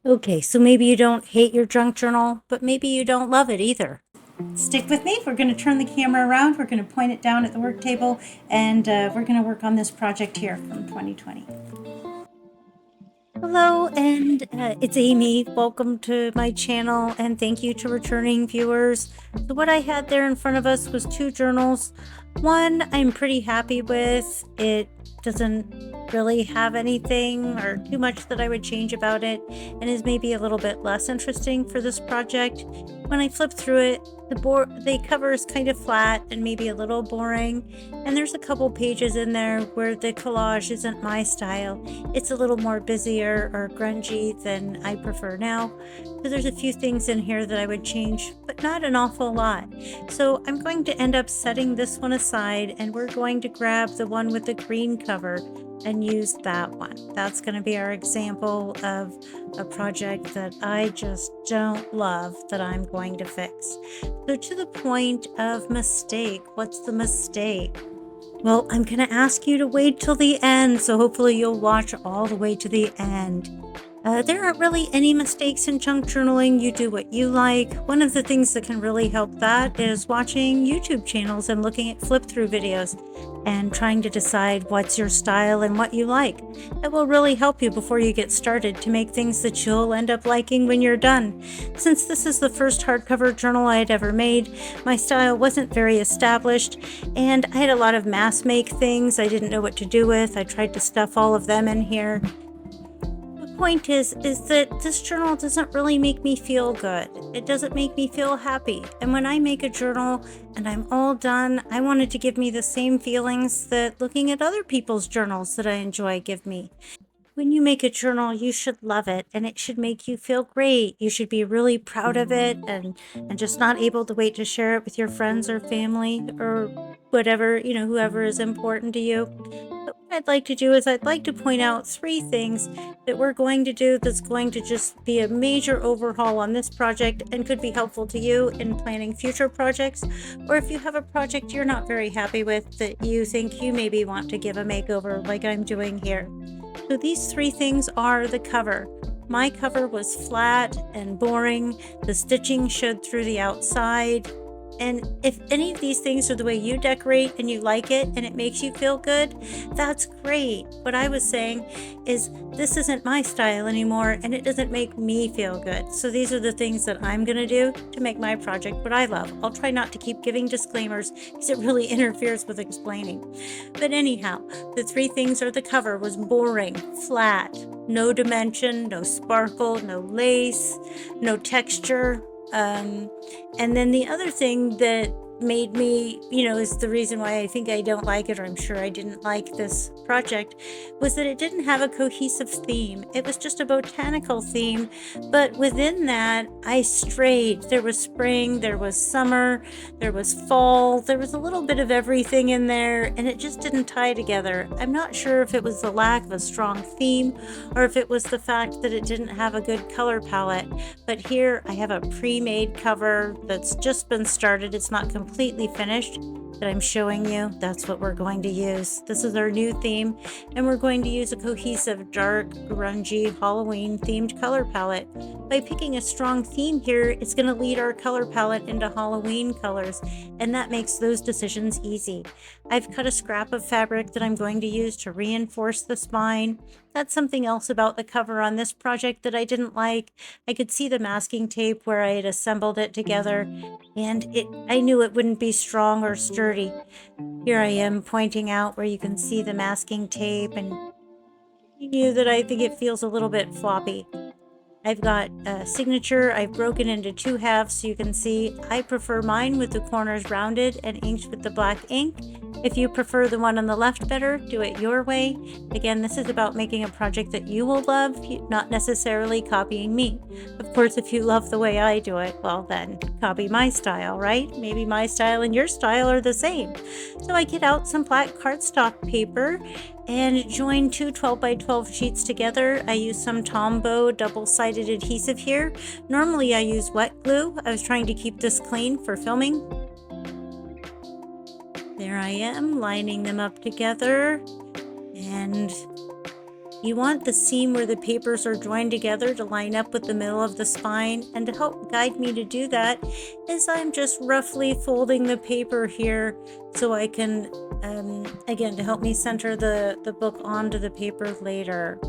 Okay, so maybe you don't hate your junk journal, but maybe you don't love it either. Stick with me. We're going to turn the camera around. We're going to point it down at the work table, and we're going to work on this project here from 2020. Hello, and it's Amy. Welcome to my channel, and thank you to returning viewers. So what I had there in front of us was two journals. One I'm pretty happy with. It doesn't really have anything or too much that I would change about it, and is maybe a little bit less interesting for this project. When I flip through it, the cover is kind of flat and maybe a little boring, and there's a couple pages in there where the collage isn't my style. It's a little more busier or grungy than I prefer now. So there's a few things in here that I would change, but not an awful lot. So I'm going to end up setting this one aside, and we're going to grab the one with the green cover and use that one. That's going to be our example of a project that I just don't love that I'm going to fix. So to the point of mistake, what's the mistake? Well, I'm going to ask you to wait till the end, so hopefully you'll watch all the way to the end. There aren't really any mistakes in junk journaling. You do what you like. One of the things that can really help that is watching YouTube channels and looking at flip-through videos and trying to decide what's your style and what you like. That will really help you before you get started to make things that you'll end up liking when you're done. Since this is the first hardcover journal I had ever made, my style wasn't very established, and I had a lot of mass make things I didn't know what to do with. I tried to stuff all of them in here. Point is that this journal doesn't really make me feel good. It doesn't make me feel happy. And when I make a journal and I'm all done, I want it to give me the same feelings that looking at other people's journals that I enjoy give me. When you make a journal, you should love it, and it should make you feel great. You should be really proud of it and just not able to wait to share it with your friends or family or whatever, whoever is important to you. But what I'd like to do is I'd like to point out 3 things that we're going to do that's going to just be a major overhaul on this project and could be helpful to you in planning future projects, or if you have a project you're not very happy with that you think you maybe want to give a makeover like I'm doing here. So these 3 things are the cover. My cover was flat and boring. The stitching showed through the outside. And if any of these things are the way you decorate and you like it and it makes you feel good, that's great. What I was saying is this isn't my style anymore and it doesn't make me feel good. So these are the things that I'm going to do to make my project what I love. I'll try not to keep giving disclaimers because it really interferes with explaining. But anyhow, the 3 things are: the cover was boring, flat, no dimension, no sparkle, no lace, no texture. And then the other thing that made me, is the reason why I think I don't like it, or I'm sure I didn't like this project, was that it didn't have a cohesive theme. It was just a botanical theme, but within that, I strayed. There was spring, there was summer, there was fall, there was a little bit of everything in there, and it just didn't tie together. I'm not sure if it was the lack of a strong theme, or if it was the fact that it didn't have a good color palette. But here I have a pre-made cover that's just been started. It's not completely finished that I'm showing you. That's what we're going to use. This is our new theme, and we're going to use a cohesive, dark, grungy, Halloween themed color palette. By picking a strong theme here, it's going to lead our color palette into Halloween colors, and that makes those decisions easy. I've cut a scrap of fabric that I'm going to use to reinforce the spine. That's something else about the cover on this project that I didn't like. I could see the masking tape where I had assembled it together, and I knew it wouldn't be strong or sturdy. Here I am pointing out where you can see the masking tape, and you knew that I think it feels a little bit floppy. I've got a signature I've broken into 2 halves so you can see. I prefer mine with the corners rounded and inked with the black ink. If you prefer the one on the left better, do it your way. Again, this is about making a project that you will love, not necessarily copying me. Of course, if you love the way I do it, well then, copy my style, right? Maybe my style and your style are the same. So I get out some black cardstock paper and join 2 12 by 12 sheets together. I use some Tombow double-sided adhesive here. Normally I use wet glue. I was trying to keep this clean for filming. There I am, lining them up together, and You want the seam where the papers are joined together to line up with the middle of the spine, and to help guide me to do that is I'm just roughly folding the paper here so I can, again, to help me center the book onto the paper later.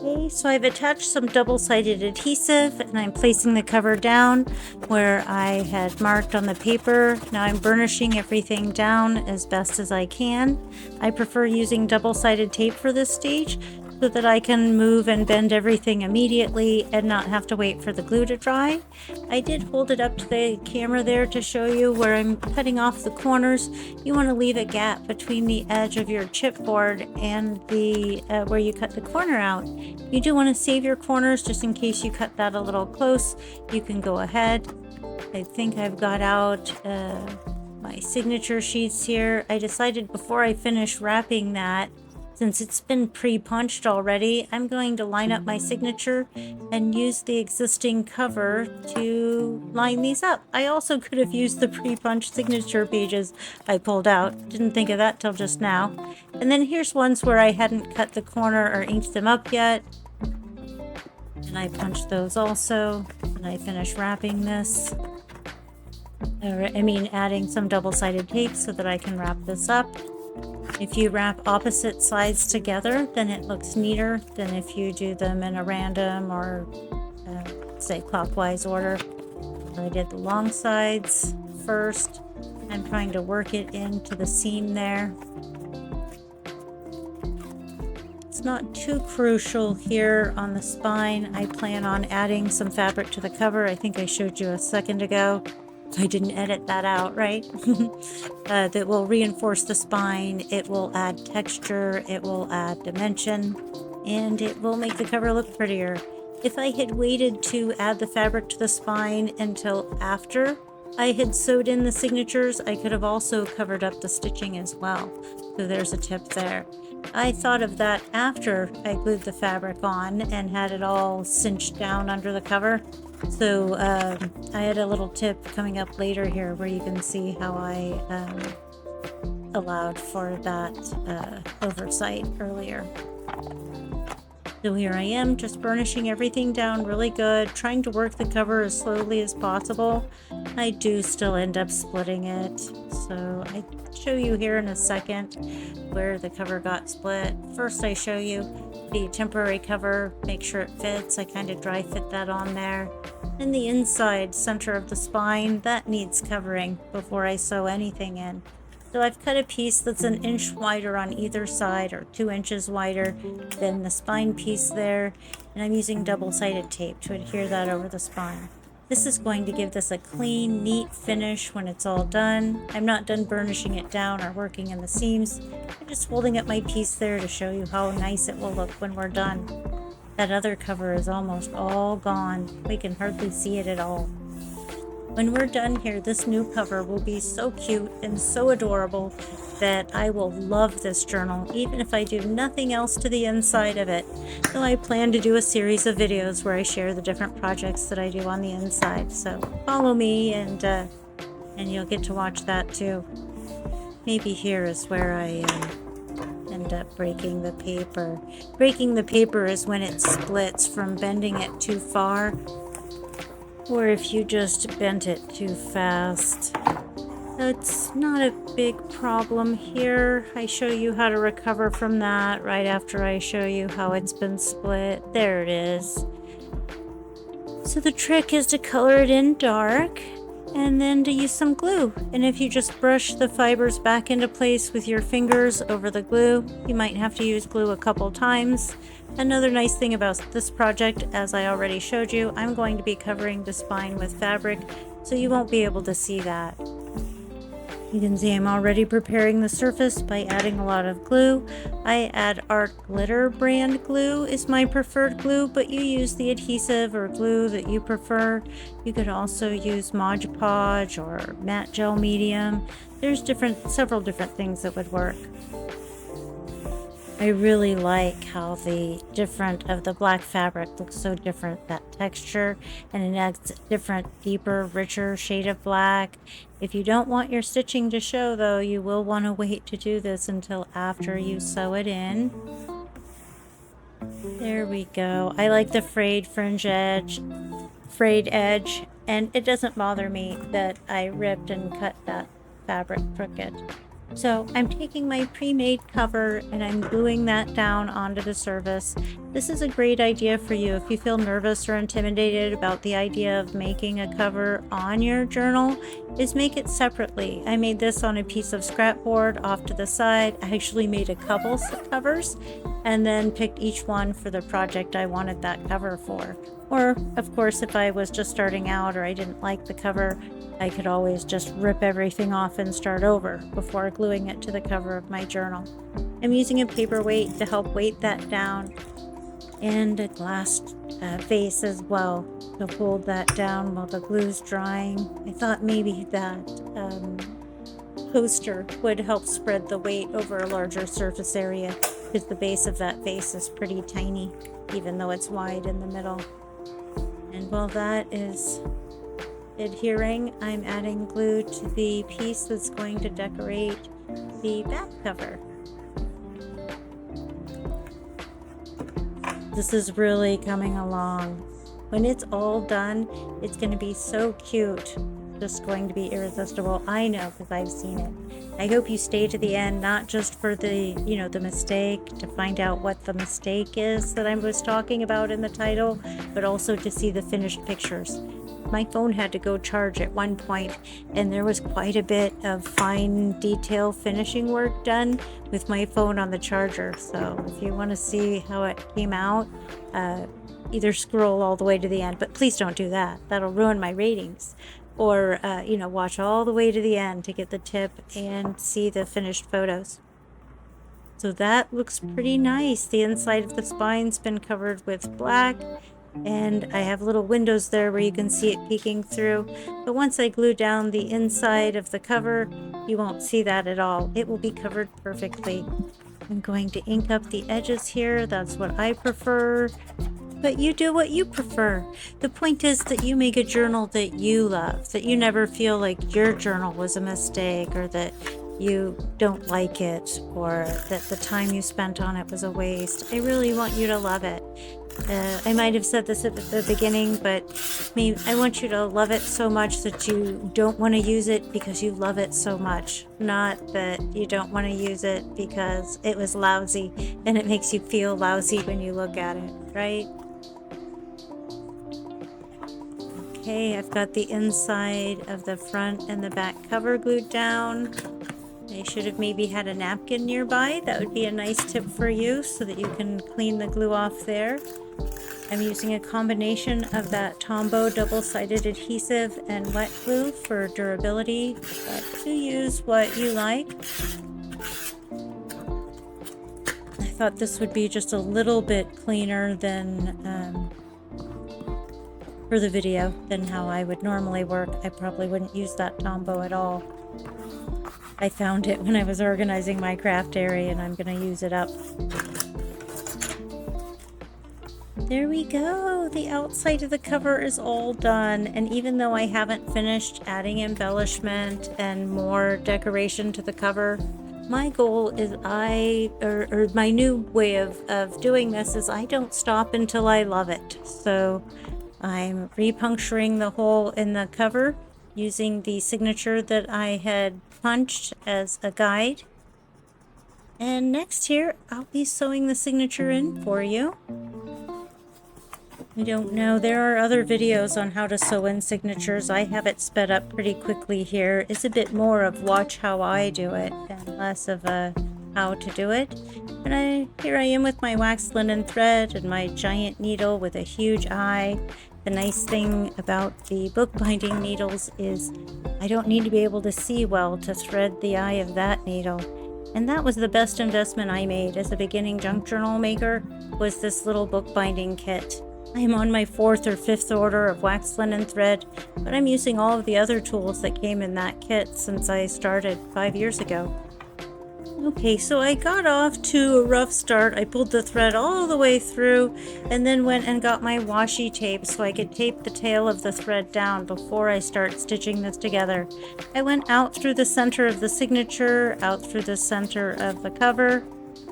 Okay, so I've attached some double-sided adhesive and I'm placing the cover down where I had marked on the paper. Now I'm burnishing everything down as best as I can. I prefer using double-sided tape for this stage so that I can move and bend everything immediately and not have to wait for the glue to dry. I did hold it up to the camera there to show you where I'm cutting off the corners. You want to leave a gap between the edge of your chipboard and the where you cut the corner out. You do want to save your corners just in case you cut that a little close. You can go ahead. I think I've got out my signature sheets here. I decided before I finish wrapping that, since it's been pre-punched already, I'm going to line up my signature and use the existing cover to line these up. I also could have used the pre-punched signature pages I pulled out. Didn't think of that till just now. And then here's ones where I hadn't cut the corner or inked them up yet. And I punched those also. And I finished wrapping this. Adding some double-sided tape so that I can wrap this up. If you wrap opposite sides together, then it looks neater than if you do them in a random or, say, clockwise order. I did the long sides first. I'm trying to work it into the seam there. It's not too crucial here on the spine. I plan on adding some fabric to the cover. I think I showed you a second ago. I didn't edit that out, right? That will reinforce the spine, it will add texture, it will add dimension, and it will make the cover look prettier. If I had waited to add the fabric to the spine until after I had sewed in the signatures, I could have also covered up the stitching as well. So there's a tip there. I thought of that after I glued the fabric on and had it all cinched down under the cover. So I had a little tip coming up later here where you can see how I allowed for that oversight earlier. So here I am, just burnishing everything down really good, trying to work the cover as slowly as possible. I do still end up splitting it, so I show you here in a second where the cover got split. First I show you the temporary cover, make sure it fits. I kind of dry fit that on there. And the inside center of the spine, that needs covering before I sew anything in. So I've cut a piece that's 1 inch wider on either side, or 2 inches wider than the spine piece there, and I'm using double-sided tape to adhere that over the spine. This is going to give this a clean, neat finish when it's all done. I'm not done burnishing it down or working in the seams. I'm just holding up my piece there to show you how nice it will look when we're done. That other cover is almost all gone. We can hardly see it at all. When we're done here, this new cover will be so cute and so adorable that I will love this journal, even if I do nothing else to the inside of it. So I plan to do a series of videos where I share the different projects that I do on the inside. So follow me and you'll get to watch that too. Maybe here is where I end up breaking the paper. Breaking the paper is when it splits from bending it too far, or if you just bent it too fast. It's not a big problem here. I show you how to recover from that right after I show you how it's been split. There it is. So the trick is to color it in dark and then to use some glue. And if you just brush the fibers back into place with your fingers over the glue, you might have to use glue a couple times. Another nice thing about this project, as I already showed you, I'm going to be covering the spine with fabric, so you won't be able to see that. You can see I'm already preparing the surface by adding a lot of glue. I add Art Glitter brand glue is my preferred glue, but you use the adhesive or glue that you prefer. You could also use Mod Podge or matte gel medium. There's several different things that would work. I really like how the black fabric looks so different, that texture, and it adds a different, deeper, richer shade of black. If you don't want your stitching to show though, you will want to wait to do this until after you sew it in. There we go. I like the frayed edge, and it doesn't bother me that I ripped and cut that fabric crooked. So I'm taking my pre-made cover and I'm gluing that down onto the surface. This is a great idea for you if you feel nervous or intimidated about the idea of making a cover on your journal, is make it separately. I made this on a piece of scrap board off to the side. I actually made a couple covers and then picked each one for the project I wanted that cover for. Or, of course, if I was just starting out or I didn't like the cover, I could always just rip everything off and start over before gluing it to the cover of my journal. I'm using a paperweight to help weight that down, and a glass vase as well to hold that down while the glue's drying. I thought maybe that coaster would help spread the weight over a larger surface area, because the base of that vase is pretty tiny, even though it's wide in the middle. And while that is adhering, I'm adding glue to the piece that's going to decorate the back cover. This is really coming along. When it's all done, it's going to be so cute. Just going to be irresistible. I know, because I've seen it. I hope you stay to the end, not just for the mistake, to find out what the mistake is that I was talking about in the title, but also to see the finished pictures. My phone had to go charge at one point, and there was quite a bit of fine detail finishing work done with my phone on the charger. So if you want to see how it came out, either scroll all the way to the end, but please don't do that. That'll ruin my ratings. Or, watch all the way to the end to get the tip and see the finished photos. So that looks pretty nice. The inside of the spine's been covered with black, and I have little windows there where you can see it peeking through. But once I glue down the inside of the cover, you won't see that at all. It will be covered perfectly. I'm going to ink up the edges here. That's what I prefer. But you do what you prefer. The point is that you make a journal that you love, that you never feel like your journal was a mistake, or that you don't like it, or that the time you spent on it was a waste. I really want you to love it. I might have said this at the beginning, but I want you to love it so much that you don't want to use it because you love it so much. Not that you don't want to use it because it was lousy and it makes you feel lousy when you look at it, right? Okay, I've got the inside of the front and the back cover glued down. I should have maybe had a napkin nearby. That would be a nice tip for you so that you can clean the glue off there. I'm using a combination of that Tombow double-sided adhesive and wet glue for durability, but you use what you like. I thought this would be just a little bit cleaner than for the video than how I would normally work. I probably wouldn't use that Tombow at all. I found it when I was organizing my craft area, and I'm going to use it up. There we go. The outside of the cover is all done, and even though I haven't finished adding embellishment and more decoration to the cover, my goal is my new way of doing this is I don't stop until I love it. So I'm repuncturing the hole in the cover using the signature that I had punched as a guide. And next here, I'll be sewing the signature in for you. I don't know, there are other videos on how to sew in signatures. I have it sped up pretty quickly here. It's a bit more of watch how I do it and less of a how to do it. And here I am with my waxed linen thread and my giant needle with a huge eye. The nice thing about the bookbinding needles is I don't need to be able to see well to thread the eye of that needle. And that was the best investment I made as a beginning junk journal maker, was this little bookbinding kit. I am on my 4th or 5th order of waxed linen thread, but I'm using all of the other tools that came in that kit since I started 5 years ago. Okay, so I got off to a rough start. I pulled the thread all the way through and then went and got my washi tape so I could tape the tail of the thread down before I start stitching this together. I went out through the center of the signature, out through the center of the cover,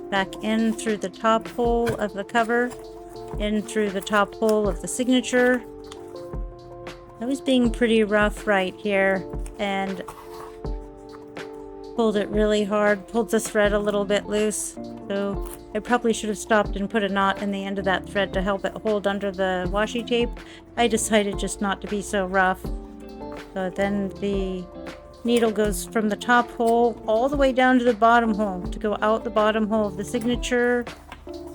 back in through the top hole of the cover, in through the top hole of the signature. I was being pretty rough right here and pulled it really hard, pulled the thread a little bit loose. So I probably should have stopped and put a knot in the end of that thread to help it hold under the washi tape. I decided just not to be so rough. So then the needle goes from the top hole all the way down to the bottom hole to go out the bottom hole of the signature,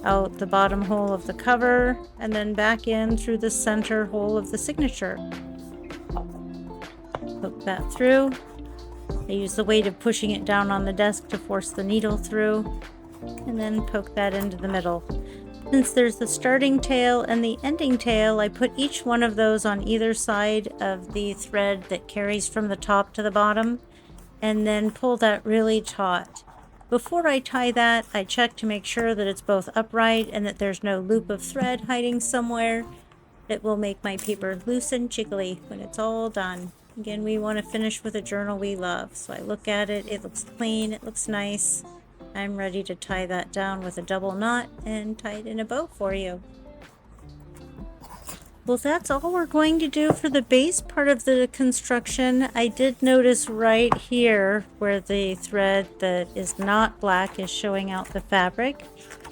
out the bottom hole of the cover, and then back in through the center hole of the signature. Poke that through. I use the weight of pushing it down on the desk to force the needle through, and then poke that into the middle. Since there's the starting tail and the ending tail, I put each one of those on either side of the thread that carries from the top to the bottom, and then pull that really taut. Before I tie that, I check to make sure that it's both upright and that there's no loop of thread hiding somewhere. It will make my paper loose and jiggly when it's all done. Again, we want to finish with a journal we love. So I look at it, it looks clean, it looks nice. I'm ready to tie that down with a double knot and tie it in a bow for you. Well, that's all we're going to do for the base part of the construction. I did notice right here where the thread that is not black is showing out the fabric.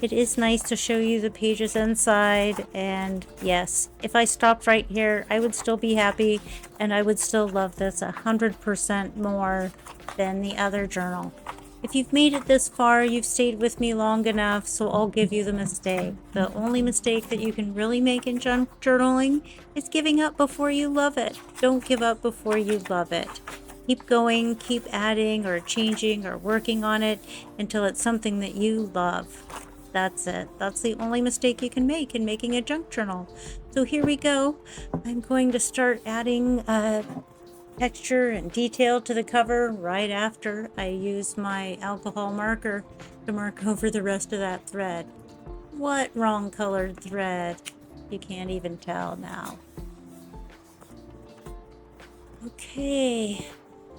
It is nice to show you the pages inside, and yes, if I stopped right here, I would still be happy and I would still love this 100% more than the other journal. If you've made it this far, you've stayed with me long enough, so I'll give you the mistake. The only mistake that you can really make in junk journaling is giving up before you love it. Don't give up before you love it. Keep going, keep adding or changing or working on it until it's something that you love. That's it. That's the only mistake you can make in making a junk journal. So here we go. I'm going to start adding texture and detail to the cover right after I use my alcohol marker to mark over the rest of that thread. What wrong colored thread? You can't even tell now. Okay.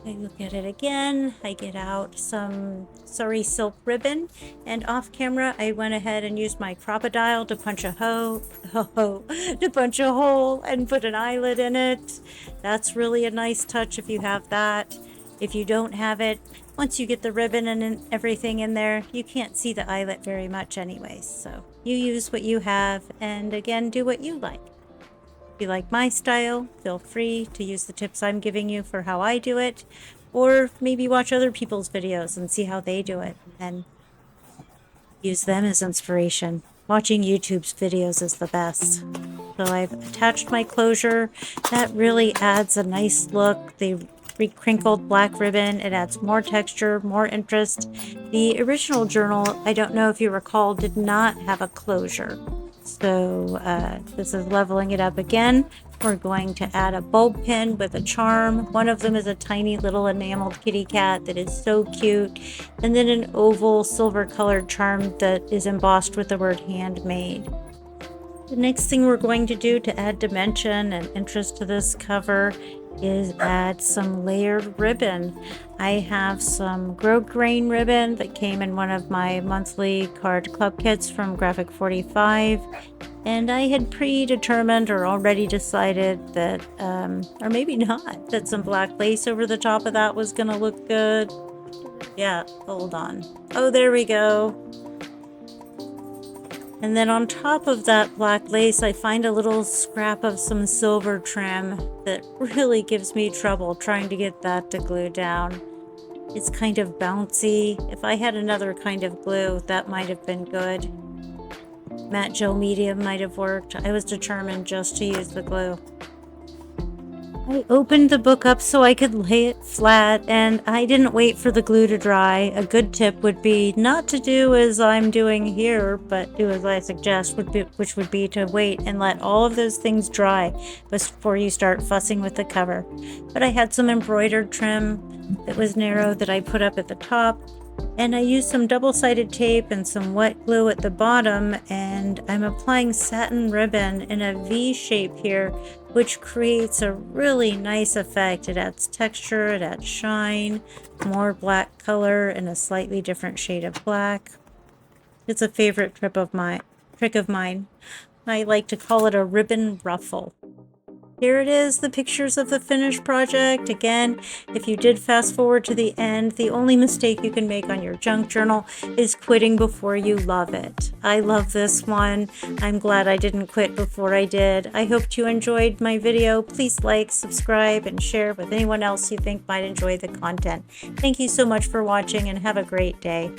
I look at it again, I get out some Surrey silk ribbon, and off camera I went ahead and used my crocodile to punch a hole and put an eyelet in it. That's really a nice touch if you have that. If you don't have it, once you get the ribbon and everything in there, you can't see the eyelet very much anyways. So you use what you have, and again, do what you like. If you like my style, feel free to use the tips I'm giving you for how I do it, or maybe watch other people's videos and see how they do it and use them as inspiration. Watching YouTube's videos is the best. So I've attached my closure. That really adds a nice look. The recrinkled black ribbon, it adds more texture, more interest. The original journal, I don't know if you recall, did not have a closure. So this is leveling it up again. We're going to add a bulb pin with a charm. One of them is a tiny little enameled kitty cat that is so cute. And then an oval silver colored charm that is embossed with the word handmade. The next thing we're going to do to add dimension and interest to this cover is add some layered ribbon. I have some grove grain ribbon that came in one of my monthly card club kits from Graphic 45, and I had predetermined or already decided that, or maybe not, that some black lace over the top of that was gonna look good. Yeah, hold on. Oh, there we go. And then on top of that black lace, I find a little scrap of some silver trim that really gives me trouble trying to get that to glue down. It's kind of bouncy. If I had another kind of glue, that might have been good. Matte gel medium might have worked. I was determined just to use the glue. I opened the book up so I could lay it flat, and I didn't wait for the glue to dry. A good tip would be not to do as I'm doing here, but do as I suggest, which would be to wait and let all of those things dry before you start fussing with the cover. But I had some embroidered trim that was narrow that I put up at the top, and I used some double-sided tape and some wet glue at the bottom, and I'm applying satin ribbon in a V shape here, which creates a really nice effect. It adds texture, it adds shine, more black color, and a slightly different shade of black. It's a favorite trick of mine. I like to call it a ribbon ruffle. Here it is, the pictures of the finished project. Again, if you did fast forward to the end, the only mistake you can make on your junk journal is quitting before you love it. I love this one. I'm glad I didn't quit before I did. I hope you enjoyed my video. Please like, subscribe, and share with anyone else you think might enjoy the content. Thank you so much for watching and have a great day.